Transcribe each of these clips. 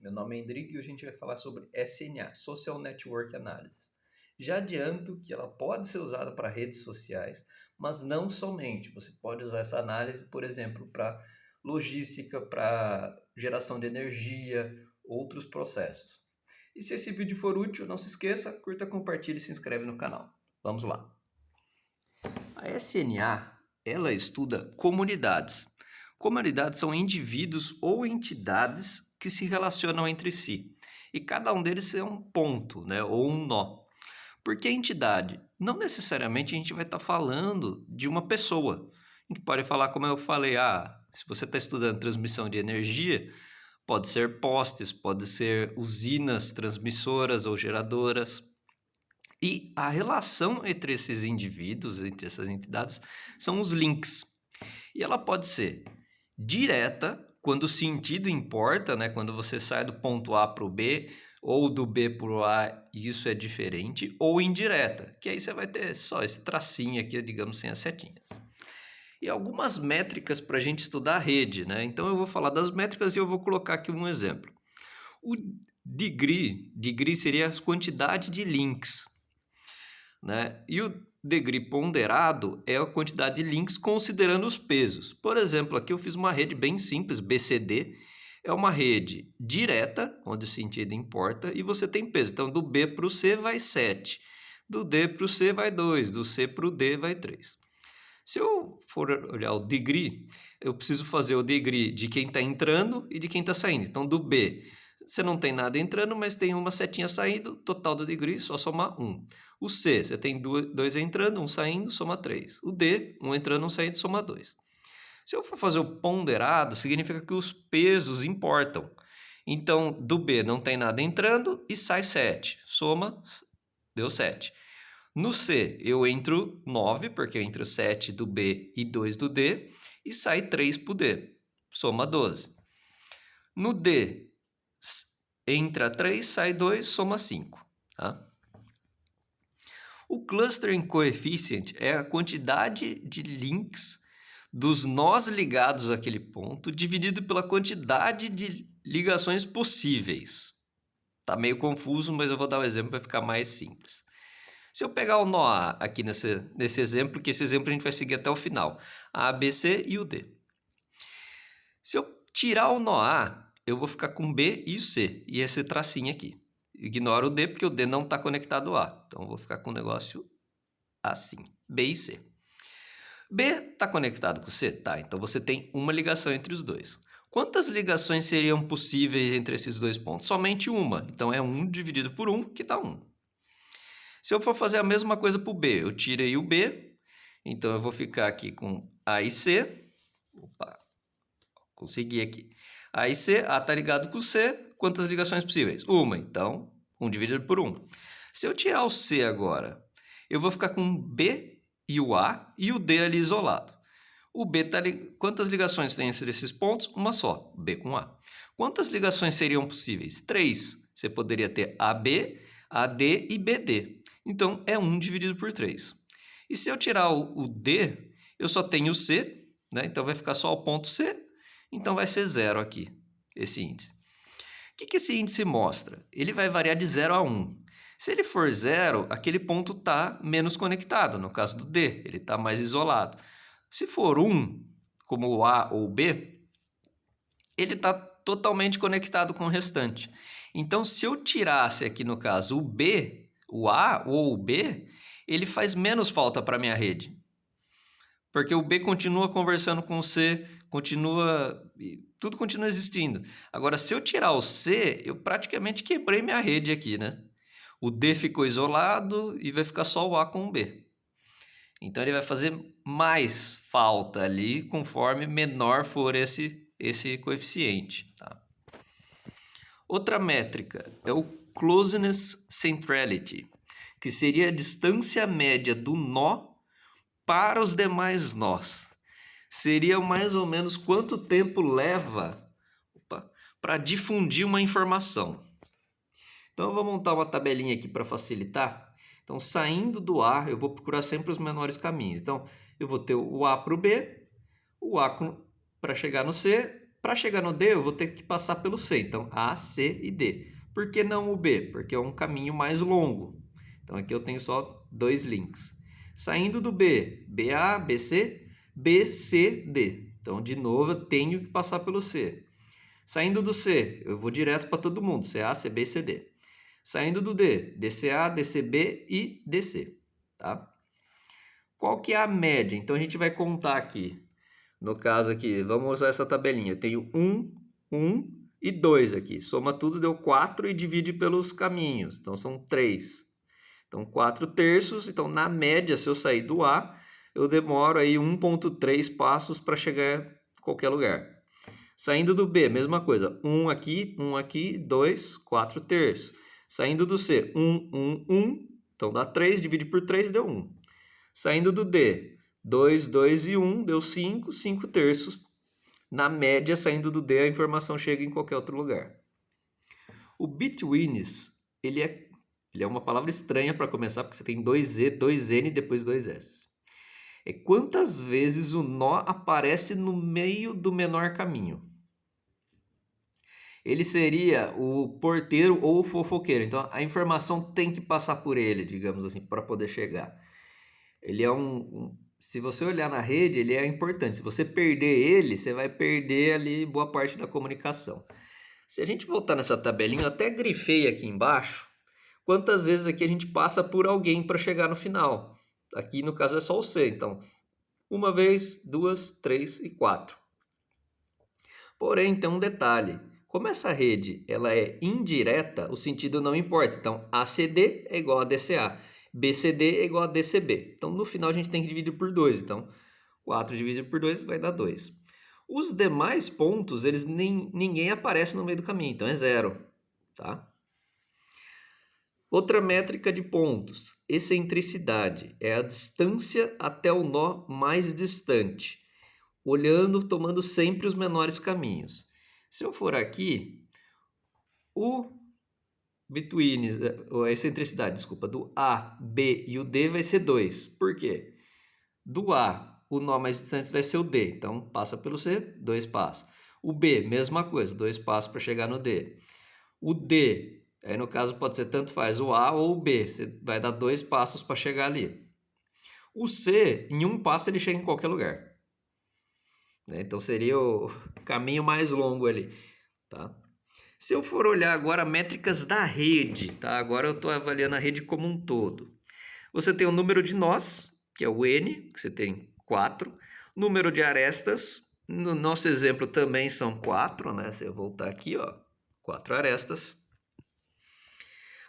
Meu nome é Endrigo e hoje a gente vai falar sobre SNA, Social Network Analysis. Já adianto que ela pode ser usada para redes sociais, mas não somente. Você pode usar essa análise, por exemplo, para logística, para geração de energia, outros processos. E se esse vídeo for útil, não se esqueça, curta, compartilhe e se inscreve no canal. Vamos lá. A SNA, ela estuda comunidades. Comunidades são indivíduos ou entidades que se relacionam entre si. E cada um deles é um ponto, né, ou um nó. Porque a entidade, não necessariamente a gente vai estar falando de uma pessoa. A gente pode falar, como eu falei, se você está estudando transmissão de energia, pode ser postes, pode ser usinas transmissoras ou geradoras. E a relação entre esses indivíduos, entre essas entidades, são os links. E ela pode ser direta, quando o sentido importa, né? Quando você sai do ponto A para o B, ou do B para o A, isso é diferente, ou indireta, que aí você vai ter só esse tracinho aqui, digamos, sem as setinhas. E algumas métricas para a gente estudar a rede, né? Então eu vou falar das métricas e eu vou colocar aqui um exemplo. O degree seria a quantidade de links, né? E o degree ponderado é a quantidade de links considerando os pesos. Por exemplo, aqui eu fiz uma rede bem simples, BCD, é uma rede direta, onde o sentido importa, e você tem peso. Então, do B para o C vai 7, do D para o C vai 2, do C para o D vai 3. Se eu for olhar o degree, eu preciso fazer o degree de quem está entrando e de quem está saindo. Então, do B, você não tem nada entrando, mas tem uma setinha saindo, total do degree, só somar 1. O C, você tem 2 entrando, 1 saindo, soma 3. O D, 1 entrando, 1 saindo, soma 2. Se eu for fazer o ponderado, significa que os pesos importam. Então, do B não tem nada entrando e sai 7. Soma, deu 7. No C, eu entro 9, porque eu entro 7 do B e 2 do D, e sai 3 para o D, soma 12. No D, entra 3, sai 2, soma 5. Tá? O clustering coefficient é a quantidade de links dos nós ligados àquele ponto dividido pela quantidade de ligações possíveis. Tá meio confuso, mas eu vou dar um exemplo para ficar mais simples. Se eu pegar o nó A aqui nesse exemplo, que esse exemplo a gente vai seguir até o final, A, B, C e o D. Se eu tirar o nó A, eu vou ficar com B e o C, e esse tracinho aqui. Ignora o D, porque o D não está conectado ao A. Então, eu vou ficar com o negócio assim, B e C. B está conectado com C? Tá, então você tem uma ligação entre os dois. Quantas ligações seriam possíveis entre esses dois pontos? Somente uma. Então, é 1 dividido por 1, que dá 1. Se eu for fazer a mesma coisa para o B, eu tirei o B, então eu vou ficar aqui com A e C. Opa, consegui aqui. A e C, A está ligado com C, quantas ligações possíveis? Uma, então 1 dividido por 1. Se eu tirar o C agora, eu vou ficar com o B e o A e o D ali isolado. O B tá quantas ligações tem entre esses pontos? Uma só, B com A. Quantas ligações seriam possíveis? 3. Você poderia ter AB, AD e BD. Então, é 1 dividido por 3. E se eu tirar o D, eu só tenho o C, né? Então vai ficar só o ponto C, então vai ser 0 aqui, esse índice. O que esse índice mostra? Ele vai variar de 0 a 1. Se ele for 0, aquele ponto está menos conectado, no caso do D, ele está mais isolado. Se for 1, como o A ou o B, ele está totalmente conectado com o restante. Então, se eu tirasse aqui, no caso, o B, o A ou o B, ele faz menos falta para a minha rede. Porque o B continua conversando com o C, tudo continua existindo. Agora, se eu tirar o C, eu praticamente quebrei minha rede aqui, né? O D ficou isolado e vai ficar só o A com o B. Então, ele vai fazer mais falta ali, conforme menor for esse coeficiente. Tá? Outra métrica é o closeness centrality, que seria a distância média do nó para os demais nós. Seria mais ou menos quanto tempo leva para difundir uma informação. Então, eu vou montar uma tabelinha aqui para facilitar. Então, saindo do A, eu vou procurar sempre os menores caminhos. Então, eu vou ter o A para o B, o A para chegar no C, Para chegar no D, eu vou ter que passar pelo C. Então, A, C e D. Por que não o B? Porque é um caminho mais longo. Então, aqui eu tenho só 2 links. Saindo do B, BA, BC, BCD. Então, de novo, eu tenho que passar pelo C. Saindo do C, eu vou direto para todo mundo, CA, CB, CD. Saindo do D, DCA, DCB e DC, tá? Qual que é a média? Então, a gente vai contar aqui. No caso aqui, vamos usar essa tabelinha. Eu tenho 1, 1 e 2 aqui. Soma tudo, deu 4 e divide pelos caminhos. Então, são 3. Então, 4 terços. Então, na média, se eu sair do A, eu demoro aí 1,3 passos para chegar em qualquer lugar. Saindo do B, mesma coisa. 1 aqui, 2, 4 terços. Saindo do C, 1, 1, 1. Então, dá 3, divide por 3 e deu 1. Saindo do D, 2, 2 e 1, deu 5, 5 terços. Na média, saindo do D, a informação chega em qualquer outro lugar. O betweens, ele é uma palavra estranha para começar, porque você tem 2E, 2N e depois 2S. É quantas vezes o nó aparece no meio do menor caminho. Ele seria o porteiro ou o fofoqueiro. Então, a informação tem que passar por ele, digamos assim, para poder chegar. Ele é se você olhar na rede, ele é importante. Se você perder ele, você vai perder ali boa parte da comunicação. Se a gente voltar nessa tabelinha, eu até grifei aqui embaixo quantas vezes aqui a gente passa por alguém para chegar no final. Aqui, no caso, é só o C. Então, 1 vez, 2, 3 e 4. Porém, tem um detalhe. Como essa rede ela é indireta, o sentido não importa. Então, ACD é igual a DCA. BCD é igual a DCB. Então, no final, a gente tem que dividir por 2. Então, 4 dividido por 2 vai dar 2. Os demais pontos, ninguém aparece no meio do caminho. Então, é 0. Tá? Outra métrica de pontos. Excentricidade. É a distância até o nó mais distante. Olhando, tomando sempre os menores caminhos. Se eu for aqui, o betweens, a excentricidade, desculpa, do A, B e o D vai ser 2. Por quê? Do A, o nó mais distante vai ser o D. Então, passa pelo C, 2 passos. O B, mesma coisa, 2 passos para chegar no D. O D, aí no caso pode ser tanto faz o A ou o B. Você vai dar 2 passos para chegar ali. O C, em 1 passo, ele chega em qualquer lugar. Então, seria o caminho mais longo ali, tá? Se eu for olhar agora métricas da rede, tá? Agora eu estou avaliando a rede como um todo. Você tem o número de nós, que é o N, que você tem 4. Número de arestas, no nosso exemplo também são 4, né? Se eu voltar aqui, ó, 4 arestas.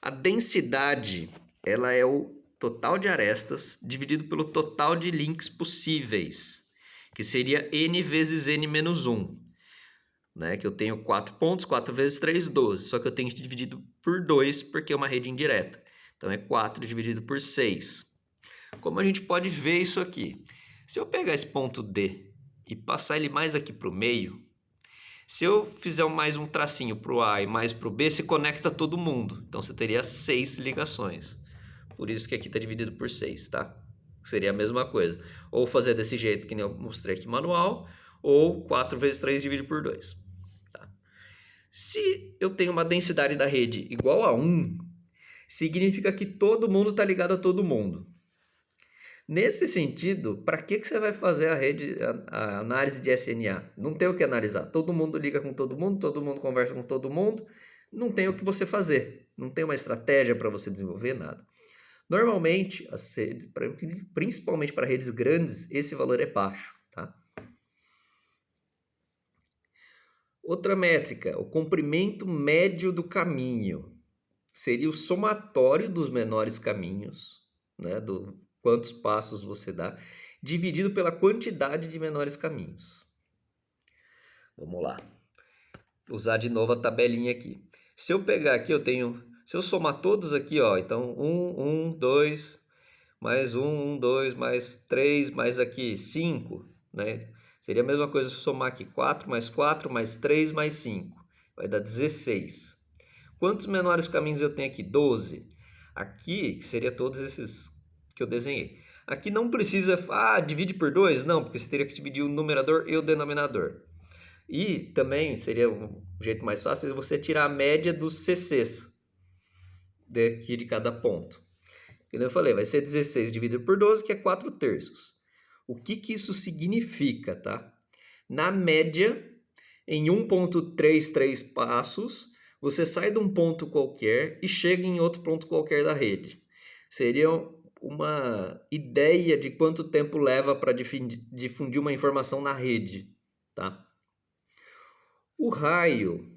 A densidade, ela é o total de arestas dividido pelo total de links possíveis, que seria N vezes N menos 1. Né, que eu tenho 4 pontos, 4 vezes 3, 12. Só que eu tenho que dividir por 2, porque é uma rede indireta. Então, é 4 dividido por 6. Como a gente pode ver isso aqui? Se eu pegar esse ponto D e passar ele mais aqui para o meio, se eu fizer mais um tracinho para o A e mais para o B, se conecta todo mundo. Então, você teria 6 ligações. Por isso que aqui está dividido por 6, tá? Seria a mesma coisa. Ou fazer desse jeito que eu mostrei aqui manual, ou 4 vezes 3 dividido por 2. Tá? Se eu tenho uma densidade da rede igual a 1, significa que todo mundo está ligado a todo mundo. Nesse sentido, para que você vai fazer a análise de SNA? Não tem o que analisar. Todo mundo liga com todo mundo conversa com todo mundo. Não tem o que você fazer. Não tem uma estratégia para você desenvolver nada. Normalmente, principalmente para redes grandes, esse valor é baixo. Tá? Outra métrica, o comprimento médio do caminho. Seria o somatório dos menores caminhos, né, do quantos passos você dá, dividido pela quantidade de menores caminhos. Vamos lá. Usar de novo a tabelinha aqui. Se eu pegar aqui, se eu somar todos aqui, ó, então 1, 2, mais 1, 2, mais 3, mais aqui 5, né? Seria a mesma coisa se eu somar aqui 4, mais 3, mais 5. Vai dar 16. Quantos menores caminhos eu tenho aqui? 12. Aqui, que seria todos esses que eu desenhei. Aqui não precisa, divide por 2? Não, porque você teria que dividir o numerador e o denominador. E também seria um jeito mais fácil você tirar a média dos CCs de cada ponto. Como eu falei, vai ser 16 dividido por 12, que é 4/3. O que isso significa, tá? Na média, em 1,33 passos, você sai de um ponto qualquer e chega em outro ponto qualquer da rede. Seria uma ideia de quanto tempo leva para difundir uma informação na rede, tá? O raio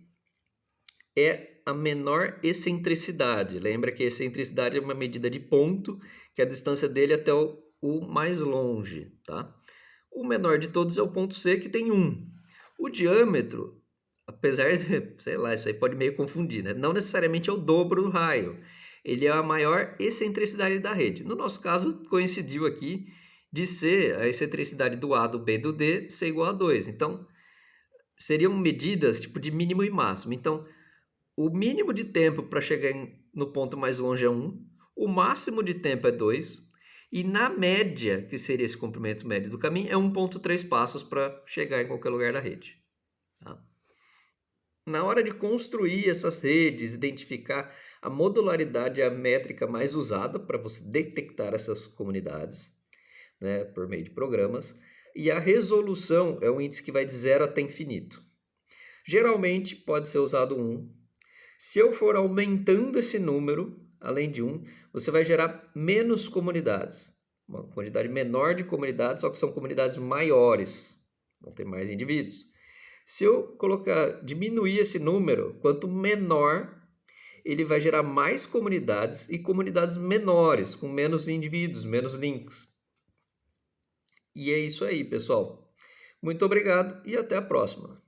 é a menor excentricidade. Lembra que a excentricidade é uma medida de ponto, que é a distância dele até o mais longe, tá? O menor de todos é o ponto C, que tem 1. O diâmetro, apesar de, sei lá, isso aí pode meio confundir, né? Não necessariamente é o dobro do raio. Ele é a maior excentricidade da rede. No nosso caso, coincidiu aqui de ser a excentricidade do A, do B e do D ser igual a 2. Então, seriam medidas tipo de mínimo e máximo. Então, o mínimo de tempo para chegar no ponto mais longe é 1, o máximo de tempo é 2, e na média, que seria esse comprimento médio do caminho, é 1,3 passos para chegar em qualquer lugar da rede. Tá? Na hora de construir essas redes, identificar a modularidade é a métrica mais usada para você detectar essas comunidades, né, por meio de programas, e a resolução é um índice que vai de 0 até infinito. Geralmente pode ser usado 1. Se eu for aumentando esse número, além de 1, você vai gerar menos comunidades. Uma quantidade menor de comunidades, só que são comunidades maiores. Vão ter mais indivíduos. Se eu diminuir esse número, quanto menor, ele vai gerar mais comunidades e comunidades menores, com menos indivíduos, menos links. E é isso aí, pessoal. Muito obrigado e até a próxima.